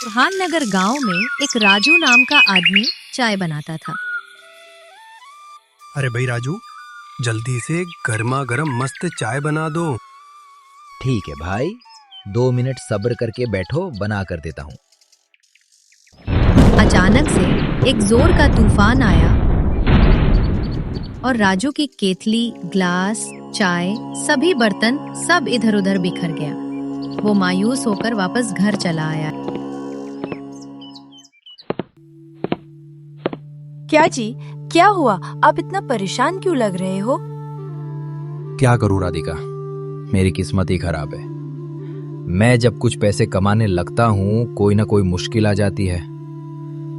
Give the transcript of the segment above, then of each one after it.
भाननगर गांव में एक राजू नाम का आदमी चाय बनाता था। अरे भाई राजू, जल्दी से गर्मा गर्म मस्त चाय बना दो। ठीक है भाई, 2 मिनट सब्र करके बैठो, बना कर देता हूँ। अचानक से एक जोर का तूफान आया और राजू की केतली, ग्लास, चाय, सभी बर्तन सब इधर उधर बिखर गया। वो मायूस होकर वापस घर चला आया। क्या जी, क्या हुआ? आप इतना परेशान क्यों लग रहे हो? क्या करूँ राधिका, मेरी किस्मत ही खराब है। मैं जब कुछ पैसे कमाने लगता हूँ, कोई ना कोई मुश्किल आ जाती है।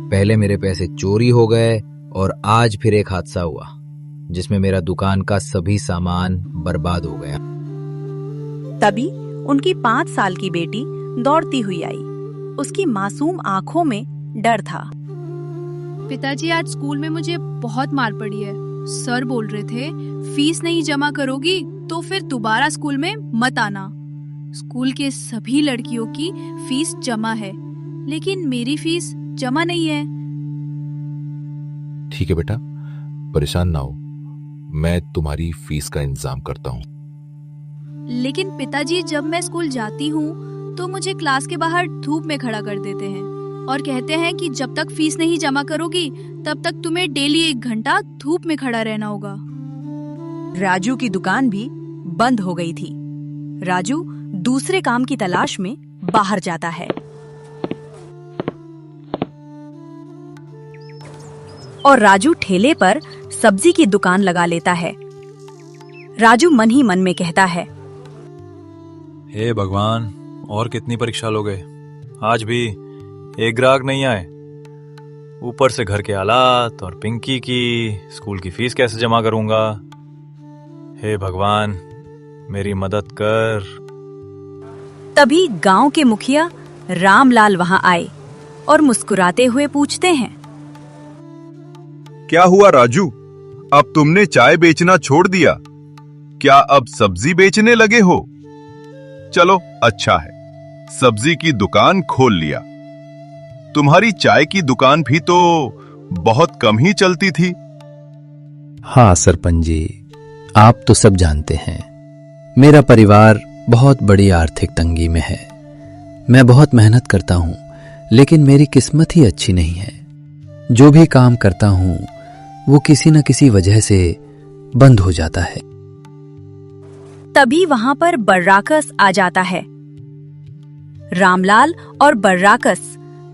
पहले मेरे पैसे चोरी हो गए और आज फिर एक हादसा हुआ जिसमें मेरा दुकान का सभी सामान बर्बाद हो गया। तभी उनकी 5 साल की बेटी दौड़ती हुई आई। उसकी मासूम आंखों में डर था। पिताजी, आज स्कूल में मुझे बहुत मार पड़ी है। सर बोल रहे थे फीस नहीं जमा करोगी तो फिर दोबारा स्कूल में मत आना। स्कूल के सभी लड़कियों की फीस जमा है, लेकिन मेरी फीस जमा नहीं है। ठीक है बेटा, परेशान ना हो, मैं तुम्हारी फीस का इंतजाम करता हूँ। लेकिन पिताजी, जब मैं स्कूल जाती हूँ तो मुझे क्लास के बाहर धूप में खड़ा कर देते हैं और कहते हैं कि जब तक फीस नहीं जमा करोगी तब तक तुम्हें डेली 1 घंटा धूप में खड़ा रहना होगा। राजू की दुकान भी बंद हो गई थी। राजू दूसरे काम की तलाश में बाहर जाता है और राजू ठेले पर सब्जी की दुकान लगा लेता है। राजू मन ही मन में कहता है, हे भगवान, और कितनी परीक्षा लोगे? आज भी एक ग्राहक नहीं आए। ऊपर से घर के हालात और पिंकी की स्कूल की फीस कैसे जमा करूंगा? हे भगवान, मेरी मदद कर। तभी गांव के मुखिया रामलाल वहां आए और मुस्कुराते हुए पूछते हैं, क्या हुआ राजू, अब तुमने चाय बेचना छोड़ दिया? क्या अब सब्जी बेचने लगे हो? चलो अच्छा है, सब्जी की दुकान खोल लिया। तुम्हारी चाय की दुकान भी तो बहुत कम ही चलती थी। हाँ सरपंच जी, आप तो सब जानते हैं, मेरा परिवार बहुत बड़ी आर्थिक तंगी में है। मैं बहुत मेहनत करता हूँ, लेकिन मेरी किस्मत ही अच्छी नहीं है। जो भी काम करता हूँ वो किसी न किसी वजह से बंद हो जाता है। तभी वहां पर बर्राकस आ जाता है। रामलाल और बर्राकस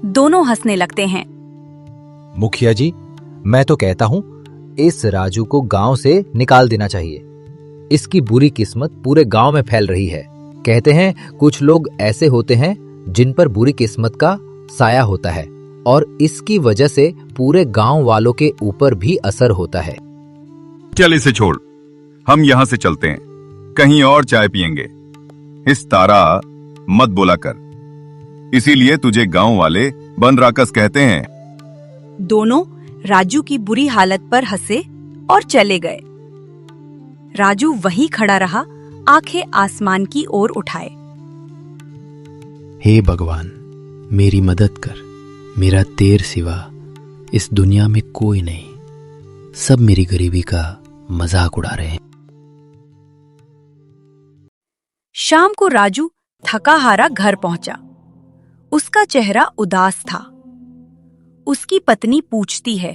दोनों हंसने लगते हैं। मुखिया जी, मैं तो कहता हूँ इस राजू को गांव से निकाल देना चाहिए। इसकी बुरी किस्मत पूरे गांव में फैल रही है। कहते हैं कुछ लोग ऐसे होते हैं जिन पर बुरी किस्मत का साया होता है और इसकी वजह से पूरे गांव वालों के ऊपर भी असर होता है। चल इसे छोड़, हम यहाँ से चलते हैं, कहीं और चाय पियेंगे। इस तारा मत बोला कर, इसीलिए तुझे गांव वाले बनराकस कहते हैं। दोनों राजू की बुरी हालत पर हंसे और चले गए। राजू वहीं खड़ा रहा, आंखें आसमान की ओर उठाए। हे भगवान, मेरी मदद कर। मेरा तेर सिवा इस दुनिया में कोई नहीं। सब मेरी गरीबी का मजाक उड़ा रहे हैं। शाम को राजू थका हारा घर पहुंचा। उसका चेहरा उदास था। उसकी पत्नी पूछती है,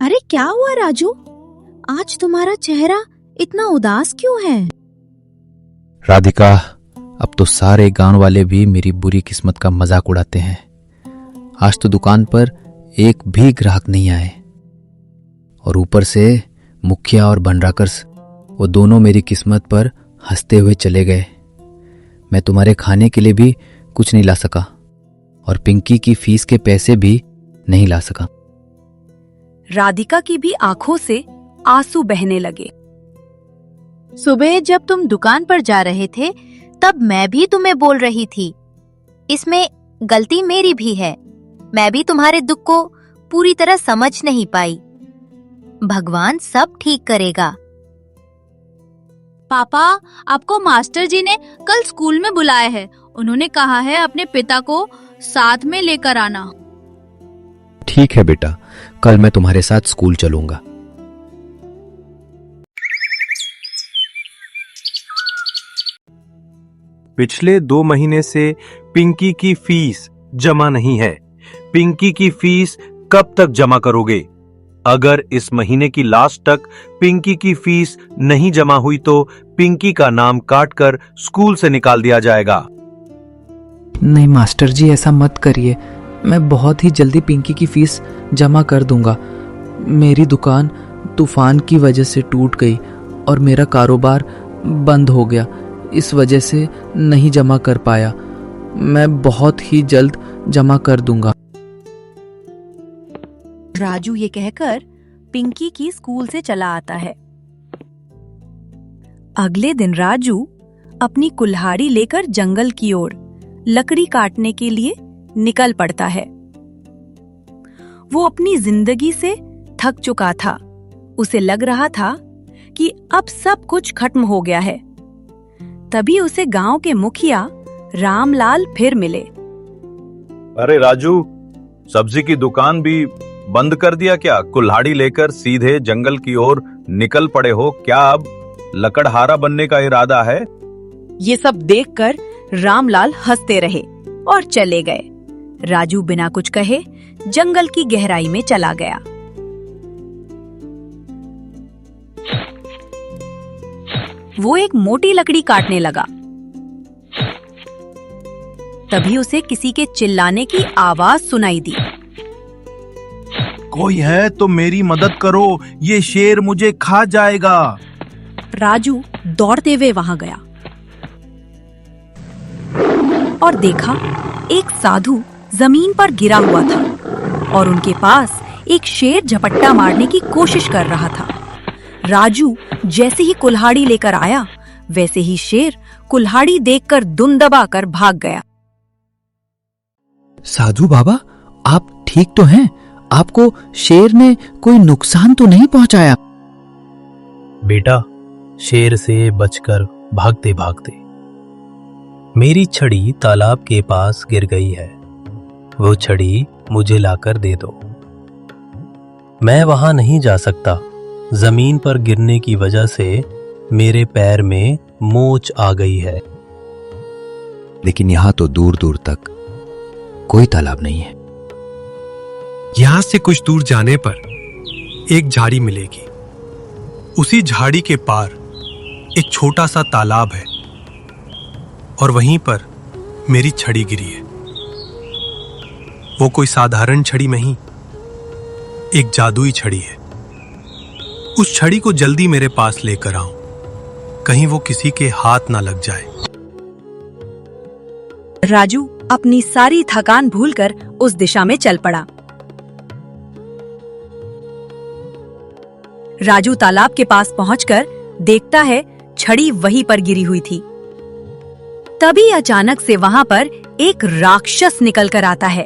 अरे क्या हुआ राजू, आज तुम्हारा चेहरा इतना उदास क्यों है? राधिका, अब तो सारे गांव वाले भी मेरी बुरी किस्मत का मजाक उड़ाते हैं। आज तो दुकान पर एक भी ग्राहक नहीं आए और ऊपर से मुखिया और बनराकस, वो दोनों मेरी किस्मत पर हंसते हुए चले गए। मैं तुम्हारे खाने के लिए भी कुछ नहीं ला सका और पिंकी की फीस के पैसे भी नहीं ला सका। राधिका की भी आंखों से आंसू बहने लगे। सुबह जब तुम दुकान पर जा रहे थे तब मैं भी तुम्हें बोल रही थी, इसमें गलती मेरी भी है। मैं भी तुम्हारे दुख को पूरी तरह समझ नहीं पाई। भगवान सब ठीक करेगा। पापा, आपको मास्टर जी ने कल स्कूल में बुलाया है उन्होंने कहा है अपने पिता को साथ में लेकर आना। ठीक है बेटा, कल मैं तुम्हारे साथ स्कूल चलूंगा। पिछले 2 महीने से पिंकी की फीस जमा नहीं है। पिंकी की फीस कब तक जमा करोगे? अगर इस महीने की लास्ट तक पिंकी की फीस नहीं जमा हुई तो पिंकी का नाम काटकर स्कूल से निकाल दिया जाएगा। नहीं मास्टर जी, ऐसा मत करिए। मैं बहुत ही जल्दी पिंकी की फीस जमा कर दूंगा। मेरी दुकान तूफान की वजह से टूट गई और मेरा कारोबार बंद हो गया, इस वजह से नहीं जमा कर पाया। मैं बहुत ही जल्द जमा कर दूंगा। राजू ये कहकर पिंकी की स्कूल से चला आता है। अगले दिन राजू अपनी कुल्हाड़ी लेकर जंगल की ओर लकड़ी काटने के लिए निकल पड़ता है। वो अपनी जिंदगी से थक चुका था। उसे लग रहा था कि अब सब कुछ खत्म हो गया है। तभी उसे गांव के मुखिया रामलाल फिर मिले। अरे राजू, सब्जी की दुकान भी बंद कर दिया क्या? कुल्हाड़ी लेकर सीधे जंगल की ओर निकल पड़े हो। क्या अब लकड़हारा बनने का इरादा है? ये सब देखकर रामलाल हंसते रहे और चले गए। राजू बिना कुछ कहे जंगल की गहराई में चला गया। वो एक मोटी लकड़ी काटने लगा। तभी उसे किसी के चिल्लाने की आवाज सुनाई दी। कोई है तो मेरी मदद करो, ये शेर मुझे खा जाएगा। राजू दौड़ते हुए वहां गया और देखा एक साधु जमीन पर गिरा हुआ था और उनके पास एक शेर झपट्टा मारने की कोशिश कर रहा था। राजू जैसे ही कुल्हाड़ी लेकर आया, वैसे ही शेर कुल्हाड़ी देखकर दुम दबाकर भाग गया। साधु बाबा, आप ठीक तो हैं? आपको शेर ने कोई नुकसान तो नहीं पहुंचाया? बेटा, शेर से बचकर भागते भागते मेरी छड़ी तालाब के पास गिर गई है। वो छड़ी मुझे लाकर दे दो। मैं वहां नहीं जा सकता। जमीन पर गिरने की वजह से मेरे पैर में मोच आ गई है। लेकिन यहां तो दूर दूर तक कोई तालाब नहीं है। यहां से कुछ दूर जाने पर एक झाड़ी मिलेगी। उसी झाड़ी के पार एक छोटा सा तालाब है और वहीं पर मेरी छड़ी गिरी है। वो कोई साधारण छड़ी नहीं, एक जादुई छड़ी है। उस छड़ी को जल्दी मेरे पास लेकर आओ, कहीं वो किसी के हाथ ना लग जाए। राजू अपनी सारी थकान भूलकर उस दिशा में चल पड़ा। राजू तालाब के पास पहुंचकर देखता है छड़ी वहीं पर गिरी हुई थी। तभी अचानक से वहां पर एक राक्षस निकल कर आता है।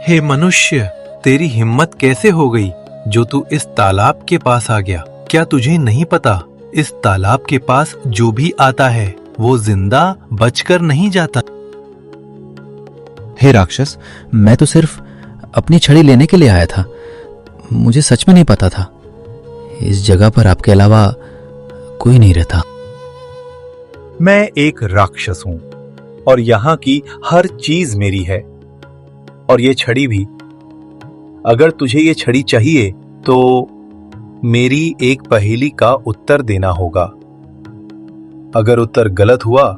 हे मनुष्य, तेरी हिम्मत कैसे हो गई जो तू इस तालाब के पास आ गया? क्या तुझे नहीं पता, इस तालाब के पास जो भी आता है वो जिंदा बचकर नहीं जाता। हे राक्षस, मैं तो सिर्फ अपनी छड़ी लेने के लिए आया था। मुझे सच में नहीं पता था इस जगह पर आपके अलावा कोई नहीं रहता। मैं एक राक्षस हूं और यहां की हर चीज मेरी है, और ये छड़ी भी। अगर तुझे ये छड़ी चाहिए तो मेरी एक पहेली का उत्तर देना होगा। अगर उत्तर गलत हुआ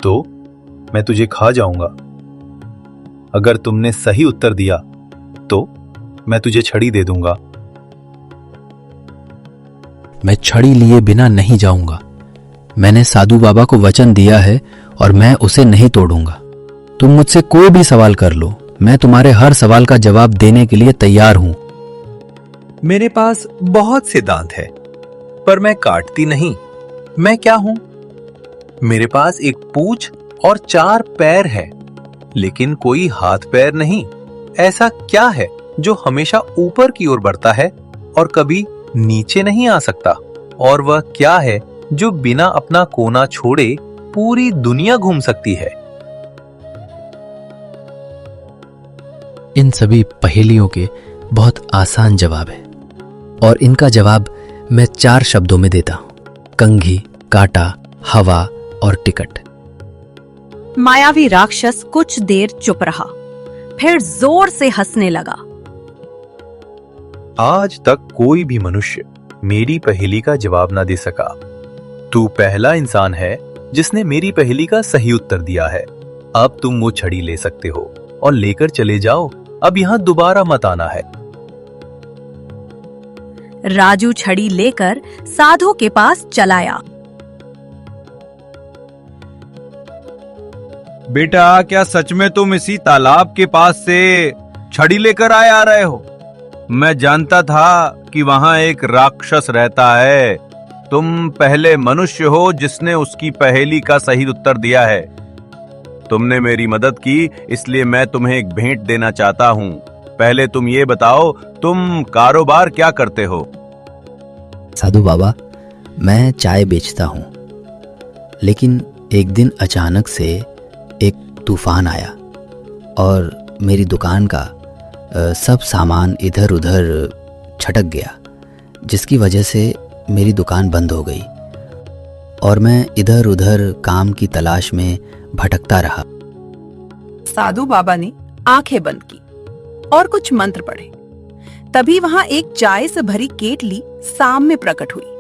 तो मैं तुझे खा जाऊंगा। अगर तुमने सही उत्तर दिया तो मैं तुझे छड़ी दे दूंगा। मैं छड़ी लिए बिना नहीं जाऊंगा। मैंने साधु बाबा को वचन दिया है और मैं उसे नहीं तोड़ूंगा। तुम मुझसे कोई भी सवाल कर लो, मैं तुम्हारे हर सवाल का जवाब देने के लिए तैयार हूं। मेरे पास बहुत से दांत है, पर मैं काटती नहीं। मैं क्या हूं? मेरे पास एक पूंछ और 4 पैर है, लेकिन कोई हाथ पैर नहीं। ऐसा क्या है जो हमेशा ऊपर की ओर बढ़ता है और कभी नीचे नहीं आ सकता? और वह क्या है जो बिना अपना कोना छोड़े पूरी दुनिया घूम सकती है। इन सभी पहेलियों के बहुत आसान जवाब है और इनका जवाब मैं 4 शब्दों में देता हूं: कंघी, कांटा, हवा और टिकट। मायावी राक्षस कुछ देर चुप रहा, फिर जोर से हंसने लगा। आज तक कोई भी मनुष्य मेरी पहेली का जवाब ना दे सका। तू पहला इंसान है जिसने मेरी पहेली का सही उत्तर दिया है। अब तुम वो छड़ी ले सकते हो और लेकर चले जाओ। अब यहां दोबारा मत आना है। राजू छड़ी लेकर साधु के पास चलाया। बेटा, क्या सच में तुम इसी तालाब के पास से छड़ी लेकर आए आ रहे हो? मैं जानता था कि वहां एक राक्षस रहता है। तुम पहले मनुष्य हो जिसने उसकी पहेली का सही उत्तर दिया है। तुमने मेरी मदद की, इसलिए मैं तुम्हें एक भेंट देना चाहता हूं। पहले तुम ये बताओ, तुम कारोबार क्या करते हो? साधु बाबा, मैं चाय बेचता हूँ, लेकिन एक दिन अचानक से एक तूफान आया और मेरी दुकान का सब सामान इधर उधर छटक गया, जिसकी वजह से मेरी दुकान बंद हो गई और मैं इधर उधर काम की तलाश में भटकता रहा। साधु बाबा ने आंखें बंद की और कुछ मंत्र पढ़े। तभी वहां एक चाय से भरी केतली सामने प्रकट हुई।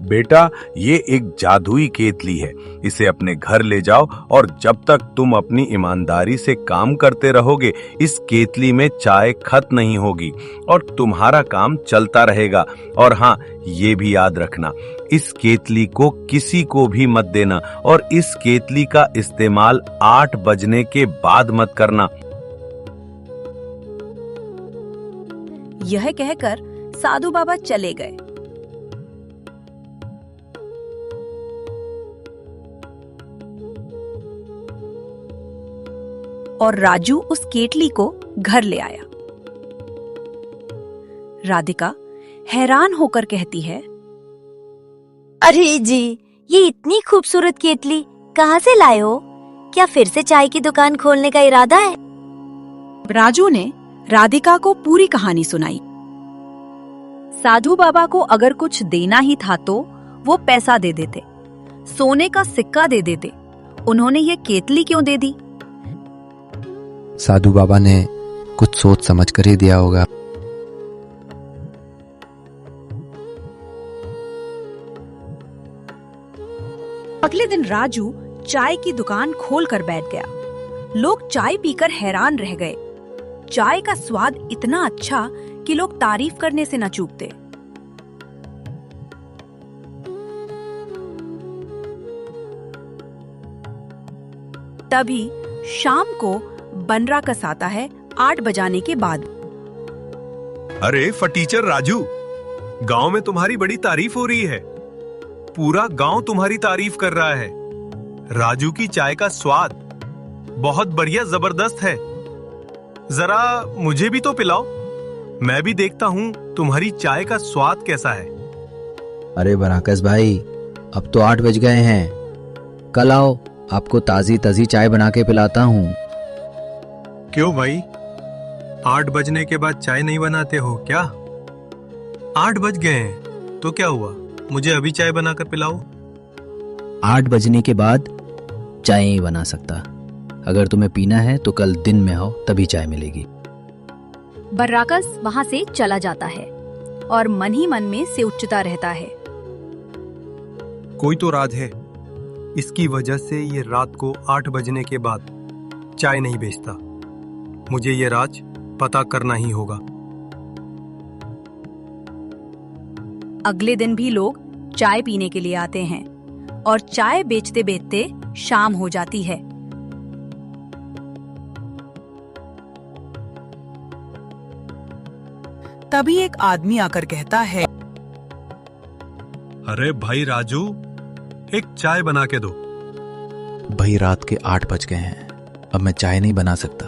बेटा, ये एक जादुई केतली है। इसे अपने घर ले जाओ और जब तक तुम अपनी ईमानदारी से काम करते रहोगे, इस केतली में चाय खत्म नहीं होगी और तुम्हारा काम चलता रहेगा। और हाँ, ये भी याद रखना, इस केतली को किसी को भी मत देना और इस केतली का इस्तेमाल 8 बजने के बाद मत करना। यह कहकर साधु बाबा चले गए। और राजू उस केतली को घर ले आया। राधिका हैरान होकर कहती है, अरे जी, ये इतनी खूबसूरत केतली कहाँ से लाए हो? क्या फिर से चाय की दुकान खोलने का इरादा है? राजू ने राधिका को पूरी कहानी सुनाई। साधु बाबा को अगर कुछ देना ही था तो वो पैसा दे देते, सोने का सिक्का दे देते। उन्होंने ये केतली क्यों दे दी? साधु बाबा ने कुछ सोच समझ कर ही दिया होगा। अगले दिन राजू चाय की दुकान खोलकर बैठ गया। लोग चाय पीकर हैरान रह गए। चाय का स्वाद इतना अच्छा कि लोग तारीफ करने से न चूकते। तभी शाम को बनरा कस आता है 8 बजाने के बाद। अरे फटीचर राजू, गांव में तुम्हारी बड़ी तारीफ हो रही है। पूरा गांव तुम्हारी तारीफ कर रहा है। राजू की चाय का स्वाद बहुत बढ़िया, जबरदस्त है। जरा मुझे भी तो पिलाओ, मैं भी देखता हूँ तुम्हारी चाय का स्वाद कैसा है। अरे बराकस भाई, अब तो 8 बज गए हैं। कल आओ, आपको ताजी ताजी चाय बना के पिलाता हूँ। क्यों भाई, 8 बजने के बाद चाय नहीं बनाते हो क्या? 8 बज गए हैं तो क्या हुआ, मुझे अभी चाय बनाकर पिलाओ। 8 बजने के बाद चाय नहीं बना सकता। अगर तुम्हें पीना है तो कल दिन में आओ, तभी चाय मिलेगी। बर्राकस वहां से चला जाता है और मन ही मन में सिउचता रहता है। कोई तो राज है, इसकी वजह से ये रात को 8 बजने के बाद चाय नहीं बेचता। मुझे ये राज पता करना ही होगा। अगले दिन भी लोग चाय पीने के लिए आते हैं और चाय बेचते बेचते शाम हो जाती है। तभी एक आदमी आकर कहता है, अरे भाई राजू, एक चाय बना के दो। भाई रात के 8 बज गए हैं, अब मैं चाय नहीं बना सकता।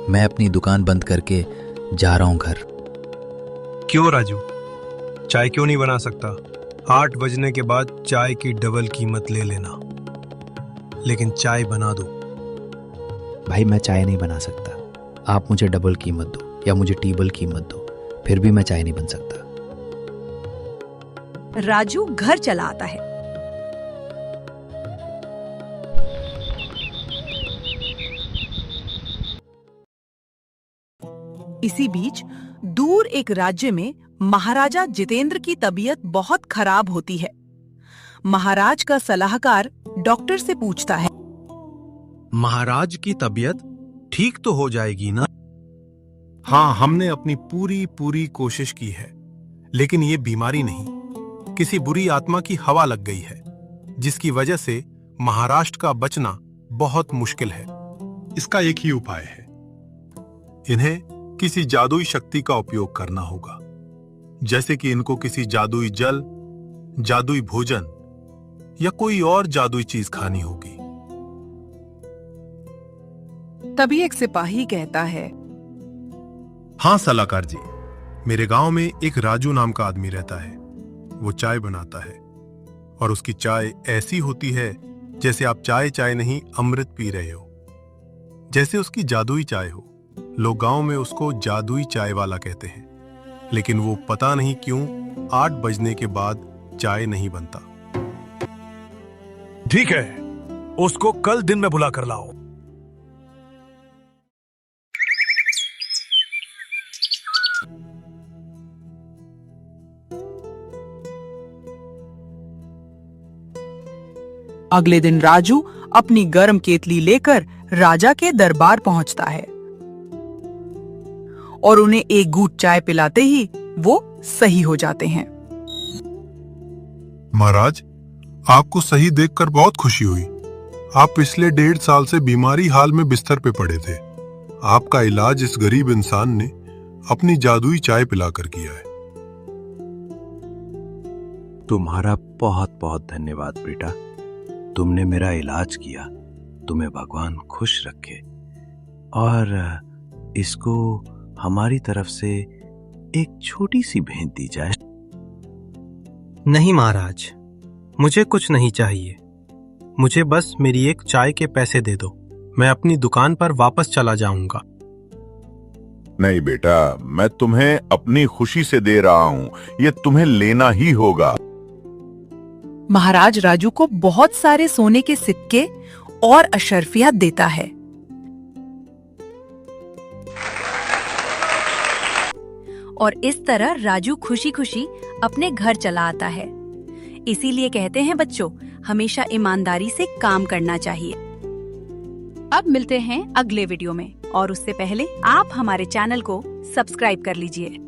मैं अपनी दुकान बंद करके जा रहा हूं घर। क्यों राजू, चाय क्यों नहीं बना सकता? 8 बजने के बाद चाय की डबल कीमत ले लेना, लेकिन चाय बना दो। भाई मैं चाय नहीं बना सकता, आप मुझे डबल कीमत दो या मुझे टीबल कीमत दो, फिर भी मैं चाय नहीं बन सकता। राजू घर चला आता है। इसी बीच दूर एक राज्य में महाराजा जितेंद्र की तबीयत बहुत खराब होती है। महाराज का सलाहकार डॉक्टर से पूछता है, महाराज की तबीयत ठीक तो हो जाएगी ना? हाँ, हमने अपनी पूरी कोशिश की है, लेकिन ये बीमारी नहीं, किसी बुरी आत्मा की हवा लग गई है, जिसकी वजह से महाराष्ट्र का बचना बहुत मुश्किल है। इसका एक ही उपाय है, इन्हें किसी जादुई शक्ति का उपयोग करना होगा, जैसे कि इनको किसी जादुई जल, जादुई भोजन या कोई और जादुई चीज खानी होगी। तभी एक सिपाही कहता है, हाँ सलाहकार जी, मेरे गांव में एक राजू नाम का आदमी रहता है। वो चाय बनाता है और उसकी चाय ऐसी होती है जैसे आप चाय नहीं अमृत पी रहे हो, जैसे उसकी जादुई चाय हो। लोग गांव में उसको जादुई चाय वाला कहते हैं, लेकिन वो पता नहीं क्यों 8 बजने के बाद चाय नहीं बनता। ठीक है, उसको कल दिन में बुला कर लाओ। अगले दिन राजू अपनी गर्म केतली लेकर राजा के दरबार पहुंचता है और उन्हें एक घूंट चाय पिलाते ही वो सही हो जाते हैं। महाराज, आपको सही देखकर बहुत खुशी हुई। आप पिछले 1.5 साल से बीमारी हाल में बिस्तर पे पड़े थे। आपका इलाज इस गरीब इंसान ने अपनी जादुई चाय पिलाकर किया है। तुम्हारा बहुत बहुत धन्यवाद बेटा, तुमने मेरा इलाज किया। तुम्हें भगवान खुश रखे। और इसको हमारी तरफ से एक छोटी सी भेंट दी जाए। नहीं महाराज, मुझे कुछ नहीं चाहिए। मुझे बस मेरी एक चाय के पैसे दे दो, मैं अपनी दुकान पर वापस चला जाऊंगा। नहीं बेटा, मैं तुम्हें अपनी खुशी से दे रहा हूं, ये तुम्हें लेना ही होगा। महाराज राजू को बहुत सारे सोने के सिक्के और अशर्फिया देता है। और इस तरह राजू खुशी खुशी अपने घर चला आता है। इसीलिए कहते हैं बच्चों, हमेशा ईमानदारी से काम करना चाहिए। अब मिलते हैं अगले वीडियो में, और उससे पहले आप हमारे चैनल को सब्सक्राइब कर लीजिए।